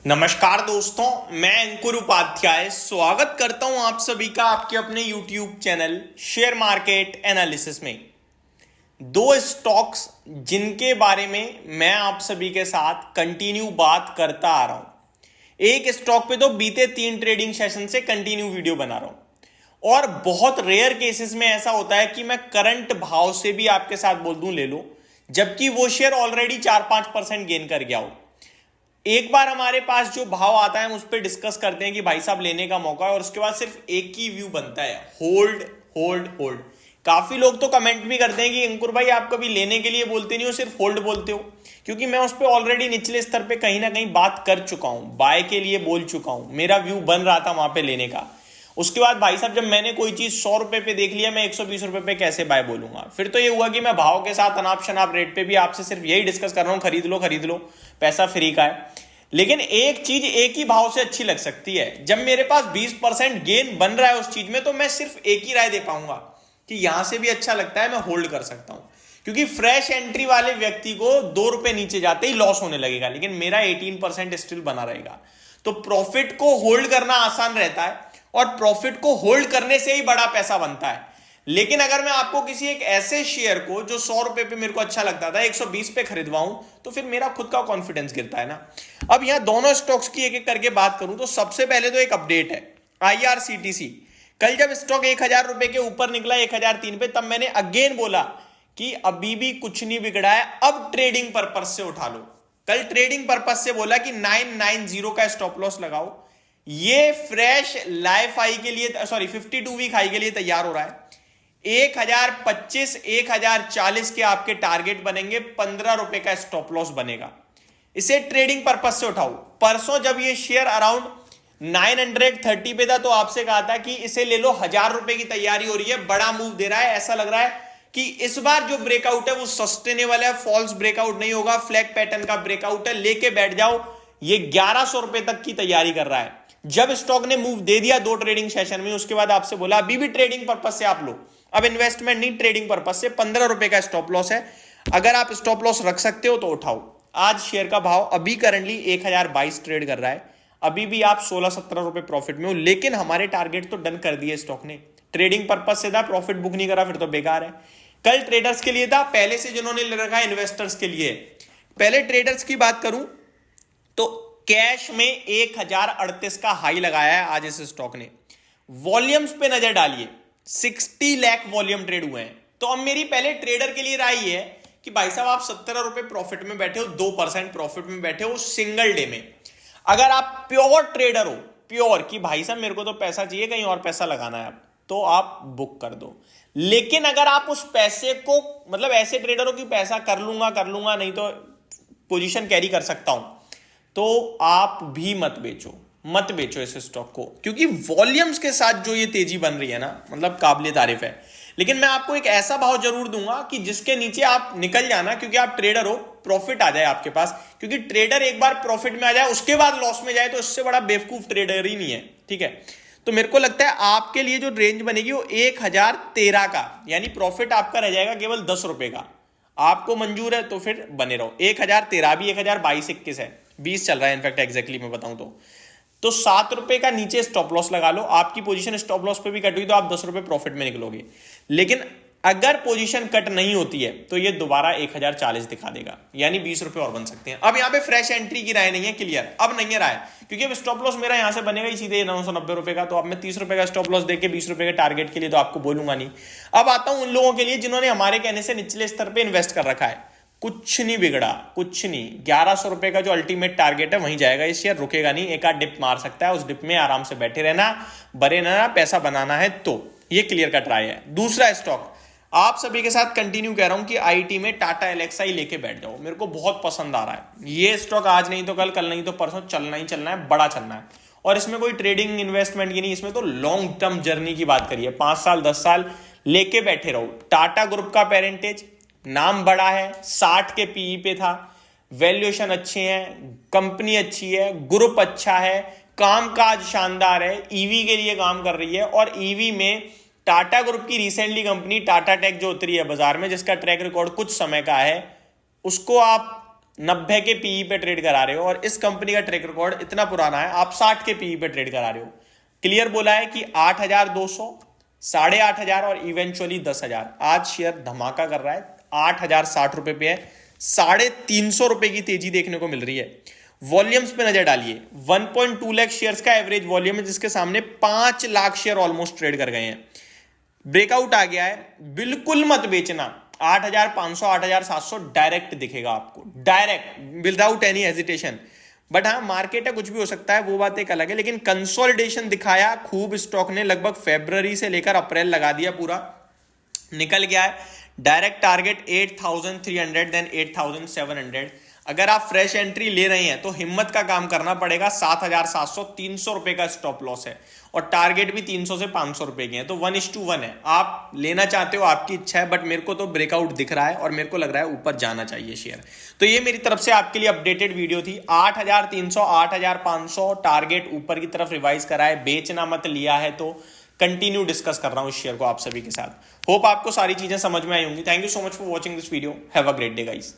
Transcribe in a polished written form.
नमस्कार दोस्तों, मैं अंकुर उपाध्याय स्वागत करता हूं आप सभी का आपके अपने YouTube channel share market analysis में। दो स्टॉक्स जिनके बारे में मैं आप सभी के साथ कंटिन्यू बात करता आ रहा हूं। एक स्टॉक पे तो बीते 3 ट्रेडिंग सेशन से कंटिन्यू वीडियो बना रहा हूं और बहुत रेयर केसेस में ऐसा होता है कि मैं करंट भाव से भी आपके साथ बोल दूं ले लो, जबकि वो शेयर ऑलरेडी 4-5% गेन कर गया हो। एक बार हमारे पास जो भाव आता है हम उस पर डिस्कस करते हैं कि भाई साहब लेने का मौका है, और उसके बाद सिर्फ एक ही व्यू बनता है, होल्ड होल्ड होल्ड। काफी लोग तो कमेंट भी करते हैं कि अंकुर भाई आप कभी लेने के लिए बोलते नहीं हो, सिर्फ होल्ड बोलते हो। क्योंकि मैं उस पर ऑलरेडी निचले स्तर पे कहीं ना कहीं बात कर चुका हूं, बाय के लिए बोल चुका हूं, मेरा व्यू बन रहा था वहां पे लेने का। उसके बाद भाई साहब जब मैंने कोई चीज 100 रुपए पे देख लिया, मैं 120 रुपए पे कैसे बाय बोलूंगा। फिर तो ये हुआ कि मैं भाव के साथ अनाप शनाप रेट पे भी आपसे सिर्फ यही डिस्कस कर रहा हूं, खरीद लो, पैसा फ्री का है। लेकिन एक चीज एक ही भाव से अच्छी लग सकती है। जब मेरे पास 20% गेन बन रहा है उस चीज में, तो मैं सिर्फ एक ही राय दे पाऊंगा कि यहां से भी अच्छा लगता है, मैं होल्ड कर सकता हूं। क्योंकि फ्रेश एंट्री वाले व्यक्ति को 2 रुपए नीचे जाते ही लॉस होने लगेगा, लेकिन मेरा 18% स्टिल बना रहेगा। तो प्रॉफिट को होल्ड करना आसान रहता है और प्रॉफिट को होल्ड करने से ही बड़ा पैसा बनता है। लेकिन अगर मैं आपको किसी एक ऐसे शेयर को जो 100 रुपए पे मेरे को अच्छा लगता था 120 पे खरीदवाऊं, तो फिर मेरा खुद का कॉन्फिडेंस गिरता है ना। अब यहां दोनों स्टॉक्स की एक एक करके बात करूं तो सबसे पहले तो एक अपडेट है आईआरसीटीसी। कल जब स्टॉक 1000 रुपए के ऊपर निकला 1003 पे, तब मैंने अगेन बोला कि अभी भी कुछ नहीं बिगड़ा है, अब ट्रेडिंग पर्पज से उठा लो। कल ट्रेडिंग पर्पज से बोला कि 990 का स्टॉप लॉस लगाओ। ये फ्रेश लाइफ हाई के लिए, सॉरी 52 वीक हाई के लिए तैयार हो रहा है। 1025 1040 के आपके टारगेट बनेंगे, 15 रुपए का स्टॉप लॉस बनेगा। इसे ट्रेडिंग पर्पज से उठाओ। परसों जब ये शेयर अराउंड 930 पे था, तो आपसे कहा था कि इसे ले लो, 1000 रुपए की तैयारी हो रही है, बड़ा मूव दे रहा है। ऐसा लग रहा है कि इस बार जो ब्रेकआउट है वो सस्टेनेबल है, फॉल्स ब्रेकआउट नहीं होगा, फ्लैग पैटर्न का ब्रेकआउट है, लेके बैठ जाओ। ये 1100 रुपए तक की तैयारी कर रहा है। जब स्टॉक ने मूव दे दिया 2 ट्रेडिंग सेशन में, उसके बाद आपसे बोला अभी भी ट्रेडिंग पर्पज से आप लो, अब इन्वेस्टमेंट नहीं, ट्रेडिंग पर्पज से। 15 रुपए का स्टॉप लॉस है, अगर आप स्टॉप लॉस रख सकते हो तो उठाओ। आज शेयर का भाव अभी करंटली 1022 ट्रेड कर रहा है, अभी भी आप 16-17 रुपए प्रॉफिट में हो। लेकिन हमारे टारगेट तो डन कर दिए स्टॉक ने। ट्रेडिंग पर्पज से था, प्रॉफिट बुक नहीं करा, फिर तो बेकार है। कल ट्रेडर्स के लिए था, पहले से जिन्होंने ले रखा है इन्वेस्टर्स के लिए। पहले ट्रेडर्स की बात करूं तो कैश में 1038 का हाई लगाया है आज इस स्टॉक ने। वॉल्यूम्स पे नजर डालिए, 60 लाख वॉल्यूम ट्रेड हुए हैं। तो अब मेरी पहले ट्रेडर के लिए राय है कि भाई साहब आप 17 रुपए प्रॉफिट में बैठे हो, 2% प्रॉफिट में बैठे हो सिंगल डे में। अगर आप प्योर ट्रेडर हो, प्योर कि भाई साहब मेरे को तो पैसा चाहिए, कहीं और पैसा लगाना है अब, तो आप बुक कर दो। लेकिन अगर आप उस पैसे को, मतलब ऐसे ट्रेडर हो कि पैसा कर लूंगा नहीं तो पोजीशन कैरी कर सकता हूं, तो आप भी मत बेचो इस स्टॉक को। क्योंकि वॉल्यूम्स के साथ जो ये तेजी बन रही है ना, मतलब काबिले तारीफ है। लेकिन मैं आपको एक ऐसा भाव जरूर दूंगा कि जिसके नीचे आप निकल जाना, क्योंकि आप ट्रेडर हो, प्रॉफिट आ जाए आपके पास। क्योंकि ट्रेडर एक बार प्रॉफिट में आ जाए उसके बाद लॉस में जाए, तो इससे बड़ा बेवकूफ ट्रेडर ही नहीं है, ठीक है। तो मेरे को लगता है आपके लिए जो रेंज बनेगी वो 1013 का, यानी प्रॉफिट आपका रह जाएगा केवल 10 रुपए का। आपको मंजूर है तो फिर बने रहो। 1013 भी 1022-21 है, 20 चल रहा है इनफैक्ट, एग्जैक्टली मैं बताऊं तो 7 रुपए का नीचे स्टॉप लॉस लगा लो। आपकी पोजीशन स्टॉप लॉस पे भी कट हुई तो आप 10 रुपए प्रॉफिट में निकलोगे। लेकिन अगर पोजीशन कट नहीं होती है तो ये दोबारा 1040 दिखा देगा, यानी 20 रुपए और बन सकते हैं। अब यहां पे फ्रेश एंट्री की राय नहीं है, क्लियर अब नहीं है राय, क्योंकि अब स्टॉप लॉस मेरा यहां से बनेगा ही सीधे 990 रुपए का। तो अब मैं 30 रुपए का स्टॉप लॉस देके 20 रुपए के टारगेट के लिए तो आपको बोलूंगा नहीं। अब आता हूं उन लोगों के लिए जिन्होंने हमारे कहने से निचले स्तर पर इन्वेस्ट कर रखा है। कुछ नहीं बिगड़ा, कुछ नहीं। 1100 रुपए का जो अल्टीमेट टारगेट है वहीं जाएगा ये शेयर, रुकेगा नहीं। एक आध डिप मार सकता है, उस डिप में आराम से बैठे रहना, बरे रहना, पैसा बनाना है तो ये क्लियर कट राय है। दूसरा स्टॉक आप सभी के साथ कंटिन्यू कह रहा हूं कि आईटी में टाटा एलेक्साई लेके बैठ जाओ, मेरे को बहुत पसंद आ रहा है ये स्टॉक। आज नहीं तो कल नहीं तो परसों चलना ही चलना है, बड़ा चलना है। और इसमें कोई ट्रेडिंग इन्वेस्टमेंट की नहीं, इसमें तो लॉन्ग टर्म जर्नी की बात करिए। 5 साल 10 साल लेके बैठे रहो। टाटा ग्रुप का पेरेंटेज, नाम बड़ा है, 60 के पीई पे था, वैल्यूएशन अच्छे हैं, कंपनी अच्छी है, ग्रुप अच्छा है, कामकाज शानदार है, ईवी के लिए काम कर रही है। और ईवी में टाटा ग्रुप की रिसेंटली कंपनी टाटा टेक जो उतरी है बाजार में, जिसका ट्रैक रिकॉर्ड कुछ समय का है, उसको आप 90 के पीई पे ट्रेड करा रहे हो और इस कंपनी का ट्रैक रिकॉर्ड इतना पुराना है, आप 60 के पीई पे ट्रेड करा रहे हो। क्लियर बोला है कि 8,200, 8,500 और इवेंचुअली 10,000। आज शेयर धमाका कर रहा है, 8,060 रुपए पे है, 350 रुपए की तेजी देखने को मिल रही है। वॉल्यूम्स पे नजर डालिए, 1.2 लाख शेयर्स का एवरेज वॉल्यूम है, जिसके सामने 5 लाख शेयर ऑलमोस्ट ट्रेड कर गए हैं। ब्रेकआउट आ गया है, बिल्कुल मत बेचना। 8,500, 8,700 डायरेक्ट दिखेगा आपको, direct, without any hesitation. But हाँ, मार्केट है, कुछ भी हो सकता है, वो बात एक अलग है। लेकिन कंसोलिडेशन दिखाया खूब स्टॉक ने, लगभग फरवरी से लेकर अप्रैल लगा दिया, पूरा निकल गया है। Direct target 8,300 then 8,700। अगर आप फ्रेश एंट्री ले रहे हैं तो हिम्मत का काम करना पड़ेगा। 7,700, 300 रुपए का स्टॉप लॉस है और टारगेट भी 300 से 500 रुपए की है, तो 1:1 है। आप लेना चाहते हो, आपकी इच्छा है, बट मेरे को तो ब्रेकआउट दिख रहा है और मेरे को लग रहा है ऊपर जाना चाहिए शेयर। तो ये मेरी तरफ से आपके लिए अपडेटेड वीडियो थी। 8,300, 8,500 टारगेट ऊपर की तरफ रिवाइज करा है, बेचना मत, लिया है तो कंटिन्यू डिस्कस कर रहा हूं इस शेयर को आप सभी के साथ। होप आपको सारी चीजें समझ में आई होंगी। Thank you so much for watching this video. Have a great day guys.